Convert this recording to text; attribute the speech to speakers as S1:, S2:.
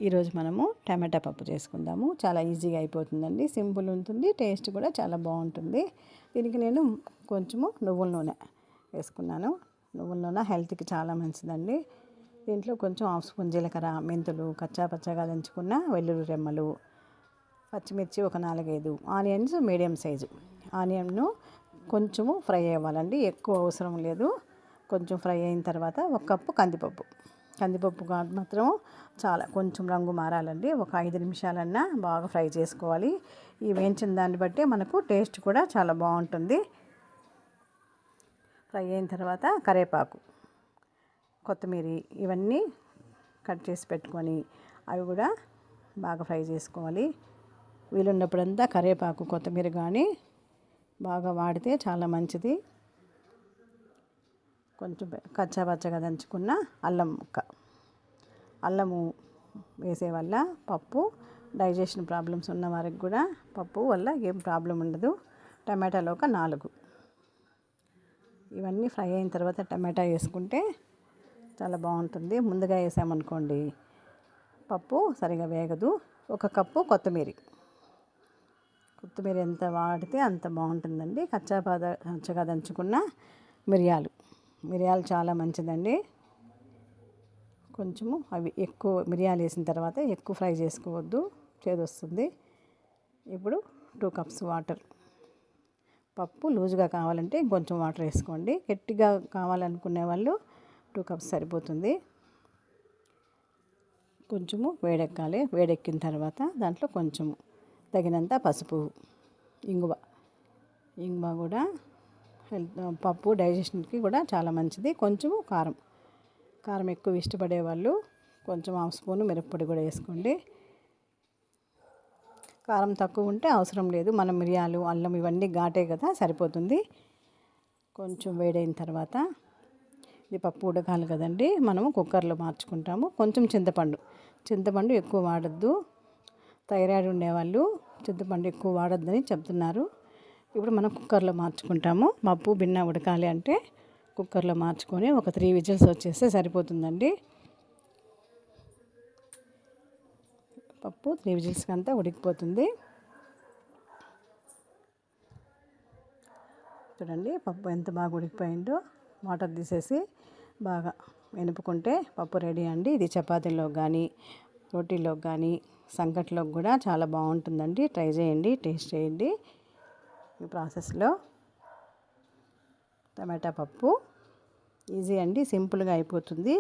S1: ఈరోజు మనము టమాటా పప్పు చేసుకుందాము. చాలా ఈజీగా అయిపోతుందండి, సింపుల్ ఉంటుంది, టేస్ట్ కూడా చాలా బాగుంటుంది. దీనికి నేను కొంచెము నువ్వుల నూనె వేసుకున్నాను. నువ్వుల నూనె హెల్త్కి చాలా మంచిదండి. దీంట్లో కొంచెం హాఫ్ స్పూన్ జీలకర్ర, మెంతులు, కచ్చాపచ్చగా దంచుకున్న వెల్లుల్లి రెమ్మలు, పచ్చిమిర్చి ఒక 4-5, ఆనియన్స్ మీడియం సైజు. ఆనియన్ను కొంచెము ఫ్రై అవ్వాలండి, ఎక్కువ అవసరం లేదు. కొంచెం ఫ్రై అయిన తర్వాత 1 కప్పు కందిపప్పు మాత్రం చాలా కొంచెం రంగు మారాలండి. ఒక 5 నిమిషాలన్నా బాగా ఫ్రై చేసుకోవాలి. ఈ వేయించిన దాన్ని బట్టి మనకు టేస్ట్ కూడా చాలా బాగుంటుంది. ఫ్రై అయిన తర్వాత కరివేపాకు, కొత్తిమీర ఇవన్నీ కట్ చేసి పెట్టుకొని అవి కూడా బాగా ఫ్రై చేసుకోవాలి. వీలున్నప్పుడంతా కరివేపాకు, కొత్తిమీర కానీ బాగా వాడితే చాలా మంచిది. కొంచెం కచ్చాపచ్చగా దంచుకున్న అల్లం ముక్క, అల్లము వేసే వల్ల పప్పు డైజెషన్ ప్రాబ్లమ్స్ ఉన్న వారికి కూడా పప్పు వల్ల ఏం ప్రాబ్లం ఉండదు. టమాటాలు ఒక 4. ఇవన్నీ ఫ్రై అయిన తర్వాత టమాటా వేసుకుంటే చాలా బాగుంటుంది. ముందుగా వేసామనుకోండి పప్పు సరిగా వేగదు. 1 కప్పు కొత్తిమీర ఎంత వాడితే అంత బాగుంటుందండి. కచ్చాపచ్చగా దంచుకున్న మిరియాలు చాలా మంచిదండి. కొంచెము అవి ఎక్కువ మిరియాలు వేసిన తర్వాత ఎక్కువ ఫ్రై చేసుకోవద్దు, చేదొస్తుంది. ఇప్పుడు 2 కప్స్ వాటర్. పప్పు లూజుగా కావాలంటే ఇంకొంచెం వాటర్ వేసుకోండి. గట్టిగా కావాలనుకునే వాళ్ళు 2 కప్స్ సరిపోతుంది. కొంచెము వేడెక్కాలి. వేడెక్కిన తర్వాత దాంట్లో కొంచెము తగినంత పసుపు, ఇంగువ కూడా పప్పు డైజెషన్కి కూడా చాలా మంచిది. కొంచెము కారం ఎక్కువ ఇష్టపడే వాళ్ళు కొంచెం హాఫ్ స్పూన్ మిరప్పొడి కూడా వేసుకోండి. కారం తక్కువ ఉంటే అవసరం లేదు. మనం మిరియాలు, అల్లం ఇవన్నీ ఘాటే కదా, సరిపోతుంది. కొంచెం వేడైన తర్వాత ఇది పప్పు ఉడకాలి కదండి, మనము కుక్కర్లో మార్చుకుంటాము. కొంచెం చింతపండు ఎక్కువ వాడద్దు. థైరాయిడ్ ఉండేవాళ్ళు చింతపండు ఎక్కువ వాడొద్దని చెప్తున్నారు. ఇప్పుడు మనం కుక్కర్లో మార్చుకుంటాము. పప్పు భిన్న ఉడకాలి అంటే కుక్కర్లో మార్చుకొని ఒక 3 విజిల్స్ వచ్చేస్తే సరిపోతుందండి. పప్పు 3 విజిల్స్కి అంతా ఉడికిపోతుంది. చూడండి పప్పు ఎంత బాగా ఉడికిపోయిందో. వాటర్ తీసేసి బాగా వెనుపుకుంటే పప్పు రెడీ అండి. ఇది చపాతీలోకి కానీ, రోటీలోకి కానీ, సంకట్లోకి కూడా చాలా బాగుంటుందండి. ట్రై చేయండి, టేస్ట్ చేయండి. ఈ ప్రాసెస్లో టమాటా పప్పు ఈజీ అండి, సింపుల్గా అయిపోతుంది.